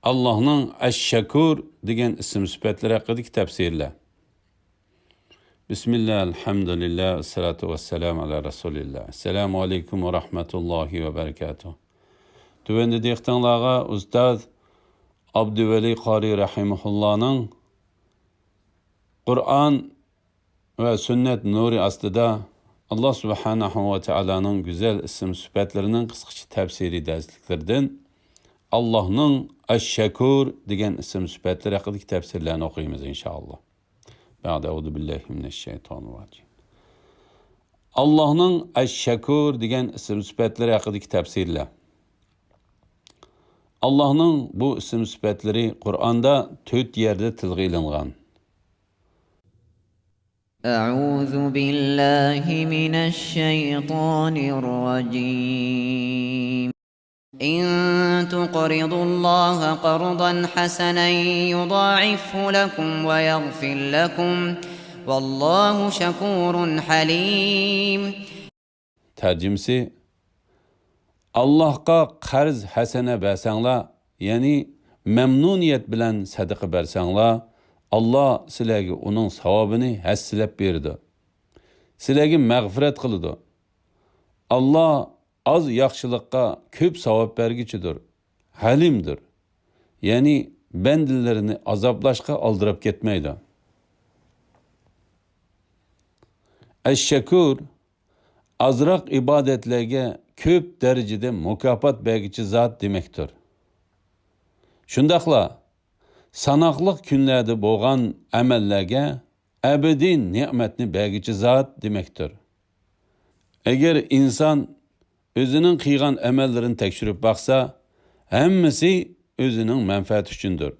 Allah'ın Eş-Şekur degan ism sifatlari haqidagi tafsirlar. Bismillah, elhamdülillah, salatu vesselamu ala Resulillah. Assalamu alaikum ve rahmetullahi ve berekatuhu. Tüvendi dehtanlarga Ustaz Abdüveli Qari Rahimullah'ın Kur'an ve sünnet nuri aslida Allah subhanahu ve Taala'nın güzel isim sifatlarının kısaca tefsiri dersliklerden Allah'ın Eş-Şekur degan isim sifatları haqidagi tefsirlerini okuyumuz inşallah. Ba'de billahi mineşşeytanirracim. Allah'ın Eş-Şekur degan isim sifatları haqidagi tefsirler. Allah'ın bu isim sifatları Kur'an'da 4 yerde tilga ilingan. Euzu billahi mineşşeytanirracim. İn tuqridullaha qardan hasanen yudâ'ifhu lekum ve yaghfir lekum. Vallahu şekurun halim. Tercümesi Allah'a qarz hasana bersanglar, yani memnuniyet bilan sadaqa bersanglar, Allah sizlarga uning savobini hassilab berdi. Sizlarga mag'firat qiladi. Allah az yaxshilikqa ko'p savob bergichidir. Halimdir. Yani bendillarini azoblashga oldirib ketmaydi. Eş-Şekur azroq ibodatlarga ko'p darajada mukofot bergichi zot demakdir. Shundaqla sanoqli kunlarda bo'lgan amallarga abadiy ne'matni bergichi zot demakdir. Agar inson o'zining qilgan amallarini tekshirib baksa, hammasi o'zining manfaati uchundir.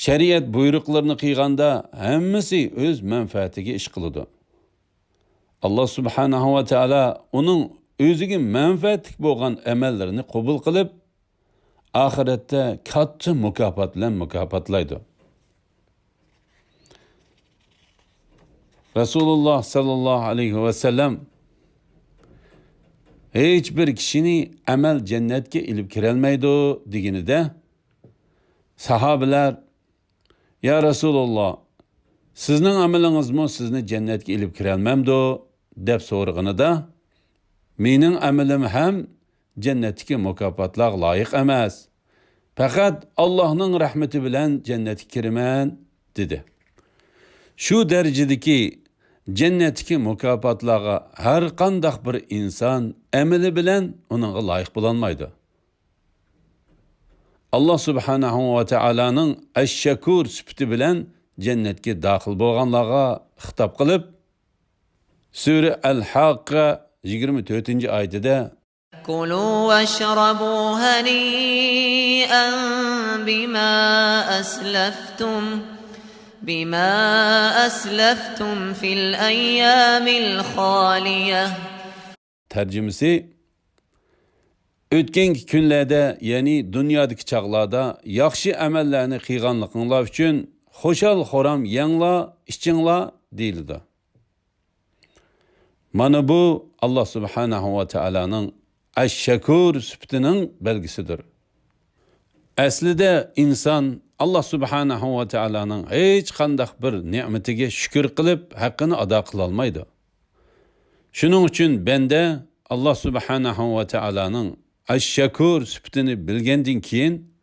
Shariat buyruqlarini qilganda hammasi o'z manfaatiga ish qiladi. Allah subhanahu ve Teala uning o'ziga manfaatli bo'lgan amallarini qabul qilib, oxiratda katta mukofot bilan mukofotlaydi. Rasululloh sallallohu alayhi ve sellem hech bir kishini amal jannatga ilib kirolmaydi deganida sahobalar ya Rasululloh, sizning amalingizmi sizni jannatga ilib kirolmamdi deb so'raganida, mening amalim ham jannatga mukofotlarga loyiq emas. Faqat Allohning rahmati bilan jannatga kiraman dedi. Shu darajadagi jannatga mukofotlarga har qanday bir inson amali bilan uningga loyiq bo'lolmaydi. Allah subhanahu ve Taala'nın Eş-Şekur sifati bilan jannatga daxil bo'lganlarga xitob qilib, Sura Al-Haqqa 24-oyatida Kulu veşrabu hani'an bima aslaftum fil eyyamil haliyeh. Tercümesi o'tgangi kunlarda, ya'ni dunyodagi chaqlarda yaxshi amallarni qilganliginglar uchun xo'shal-xo'ram yenglar, ichinglar deyildi. Mana bu Allah subhanahu ve Taala'nın Eş-Şekur sifatining belgisidir. Aslida inson Allah subhanahu ve Taala'nın hech qanday bir ne'matiga shukr qilib, haqqini ado qila olmaydi. Shuning uchun banda Allah subhanahu ve Taala'nın Eş-Şekur sifatini bilgandan keyin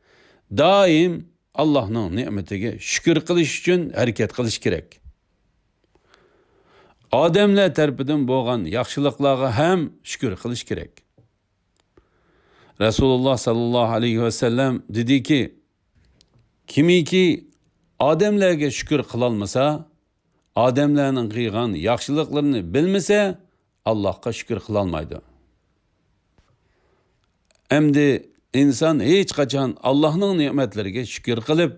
doim Allah'ning ne'matiga shukr qilish uchun harakat qilish kerak. Odamlar tarafidan bo'lgan yaxshiliklarga ham shukr qilish kerak. Rasululloh sallallohu alayhi ve sellem dediki, kimiki odamlarga shukr qilolmasa, odamlarning qilgan yaxshiliklarini bilmasa, Allohga shukr qilolmaydi. Endi inson hech qachon Allohning ne'matlariga shukr qilib,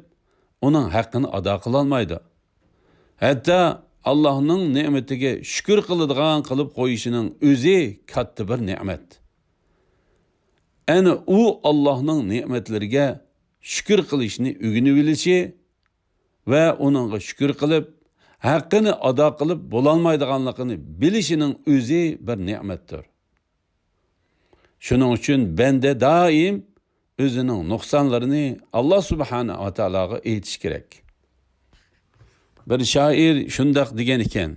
uning haqqini ado qila olmaydi. Hatto Allohning ne'matiga shukr qiladigan qilib qo'yishining o'zi katta bir ne'mat. Ana u Allohning ne'matlariga shukr qilishni o'rganib bilishi va uningga shukr qilib, haqqini ado qilib bo'lolmaydiganligini bilishining o'zi bir ne'matdir. Shuning uchun banda doim özünün noksanlarını Allah subhanahu wa ta'alaga aytish kerak. Bir şair şundaq degan ekan: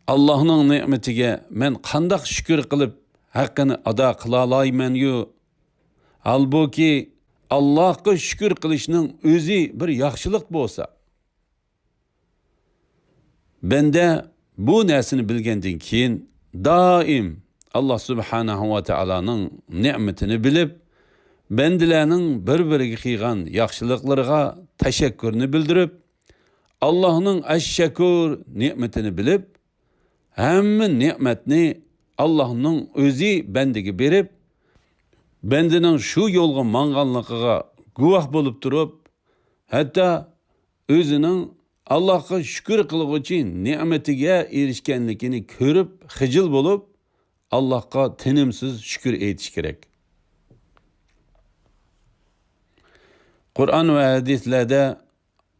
Allah'ın ni'metiga men qandaq şükür qilib haqqini ado qila olayman-yu. Halbuki Allah'a şükür qilishning o'zi bir yaxshilik bo'lsa, bende bu narsani bilgandan keyin doim Allah subhanahu wa ta'alaning ne'matini bilib, bendilarning bir-biriga qilgan yaxshiliklariga tashakkurni bildirib, Allah'ın ash-shakur ne'matini bilib, hamma ne'matni Allah'ın o'zi bendiga berib, bendining shu yo'lga manganligiga guvoh bo'lib turib, hatto o'zining Allah'a şükür qilg'uchi ne'matiga erishganligini ko'rib, xijil bo'lib, Allah'a tinimsiz şükür aytish kerak. Qur'on va hadislarda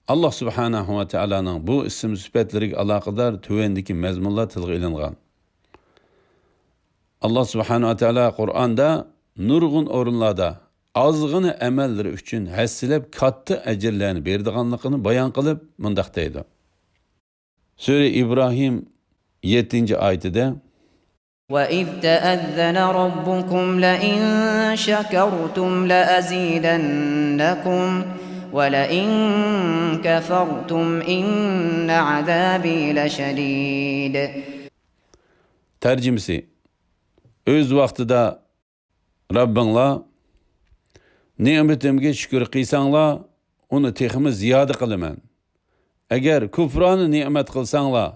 Allah subhanahu wa ta'alaning bu ism sifatlariga aloqador tuvandagi mazmunlar tilga ilingan. Allah subhanahu wa ta'ala Qur'onda nurg'un o'rinlarda azg'ini amallari uchun hassilab katta ajrlarni berdiganligini bayon qilib, mundaq deydi. Sura İbrahim 7-oyatida: وَإِذْ تَأَذَّنَ رَبُّكُمْ لَئِنْ شَكَرْتُمْ لَأَزِيدَنَّكُمْ وَلَئِنْ كَفَرْتُمْ إِنَّ عَذَابِي لَشَدِيدٌ. Tercümesi: öz vaqtida Rabbinglar ne'matimga shukr qilsanglar, uni texmi ziyoda qilaman. Agar kufroni ne'mat qilsanglar,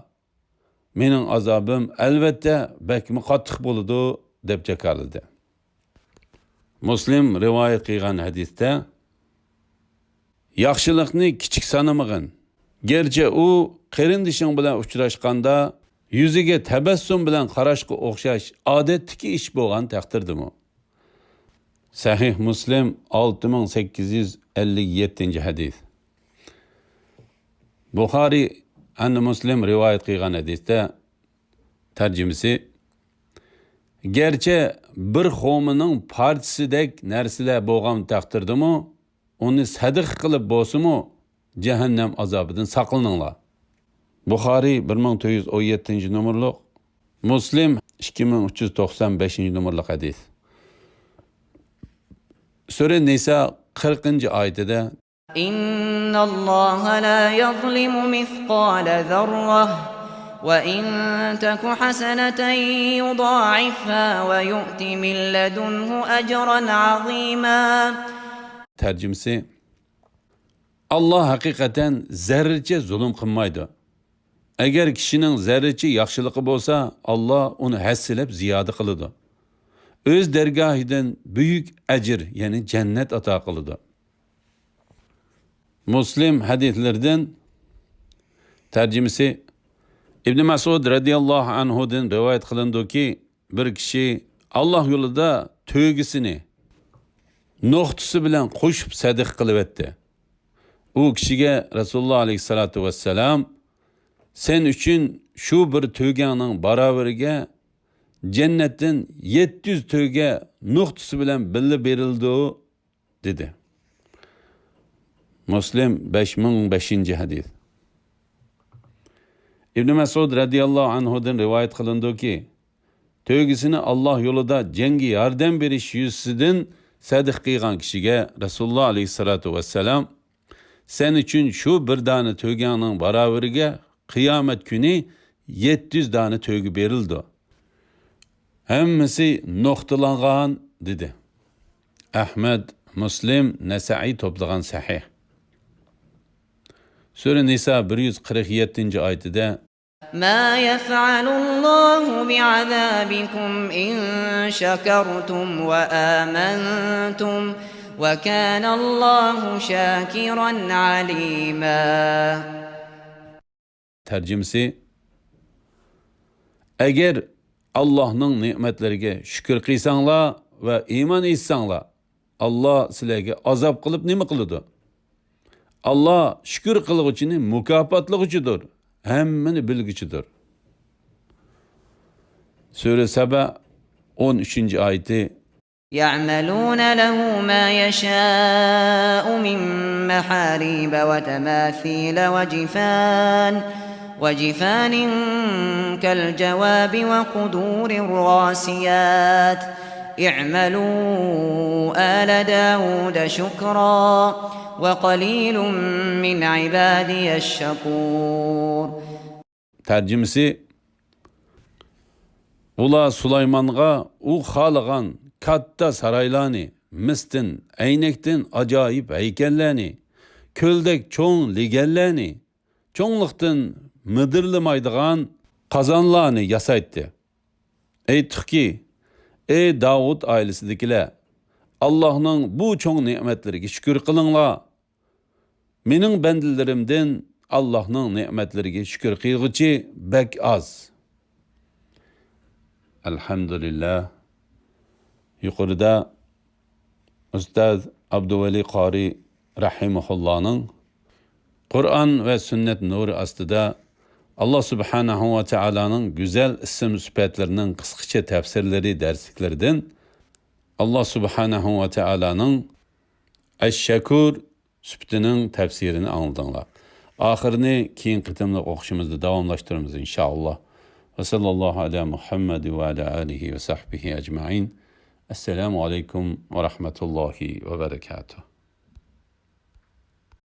mening azobim albatta bakmi qattiq bo'ladi deb jakarladi. Muslim rivoyat qilgan hadisda: yaxshilikni kichik sanamag'in. Gerçi u qarindishing bilan uchrashganda yuziga tabassum bilan qarashga o'xshash odatdagi ish bo'lgan taqdirdimi? Sahih Muslim 6857 hadis. Buxoriy anna Muslim rivoyat qilgan hadisda tarjimasi: gerçi bir qavmining partisidek narsalar bo'lgan taqdirdimi, uni sadiq qilib bo'lsa-mu, jahannam azobidan saqlaninglar. Buxoriy 1417 numaralı, Muslim 2395 numaralı hadis. Sura Nisa 40-oyatida: İnna Allah la yuzlimu mithqala zarrah ve in taku hasanatan yudha'ifha ve yu'ti min ladunhu ecran azima. Tercümesi: Allah hakikaten zerrece zulüm qilmaydi. Agar kishining zarracha yaxshiligi bo'lsa, Allah uni hassilab ziyoda qiladi. Öz dergahidan büyük ajr, ya'ni jannat ato qiladi. Muslim hadislardan tercümesi: İbn Mas'ud radıyallahu anhu'dan rivayet qilindiki, bir kishi Allah yo'lida to'ygisini noqtasi bilan qo'shib sadiq qilib etdi. U kishiga Rasululloh alayhisolatu vassalam: sen üçün şu bir tövgenin baraveriga cennetin 700 tövge nuqtası bilen billi berildi dedi. Muslim 5005. hadis. İbn Mas'ud radıyallahu anhu'dan rivayet kılındı ki, tövgesini Allah yolunda cengi yardım beriş yüzüsüden sadık kıygan kişiye Resulullah aleyhissalatu vesselam: sen için şu bir tane tövgenin baraveriga kıyamet günü 700 tane tövgü berildi. Hemmisi noktalangan dedi. Ahmed, Muslim, Nesai toplagan sahih. Sura Nisa 147. ayetinde: Ma yef'alullahu bi'azabikum in şekertum ve amantum ve kânallahu şakiran alîmâ. Tercümesi: eğer Allah'ın nimetlerine şükür qilsanglar ve iman etsanglar, Allah sizlarga azap qilib nima qiladi? Allah şükür qilg'uchini mukofotlaguchidir, hammani bilguchidir. Sura Saba 13. ayeti: يعملون له ما يشاء من محاريب وتماثيل وجفان كالجواب وقدور الراسيات اعملوا آل داود شكرا وقليل من عبادي الشكور. Tercümesi, Ula Sulaymanga u xalagan katta saraylarni, mistin, eynektin acayip heykellerni, köldek çoğun ligellerni, çoğunluktan mıdırlamaydıgan kazanlarni yasaytdı. Eyttik ki, ey Davud ailesidekiler, Allah'ın bu çoğun nimetlerine şükür kılınla. Mening bendilerimden Allah'ın nimetlerine şükür kılgıcı bek az. Elhamdülillah. Yukarıda Üstad Abduveli Qari Rahimahullah'ın Kur'an ve sünnet nuru aslında Allah Subhanahu ve Teala'nın güzel isim sıfatlarının kısaca tefsirleri dersliklerden Allah Subhanahu ve Teala'nın Eş-Şekur sıfatının tefsirini anladınlar. Ahirini keyin qitimli o'qishimizda davomlashtiramiz inshaalloh. Va sallallohu ala Muhammad ve ala alihi ve sahbihi ecmaîn. Esselamu aleyküm ve rahmetullahi ve berekatuhu.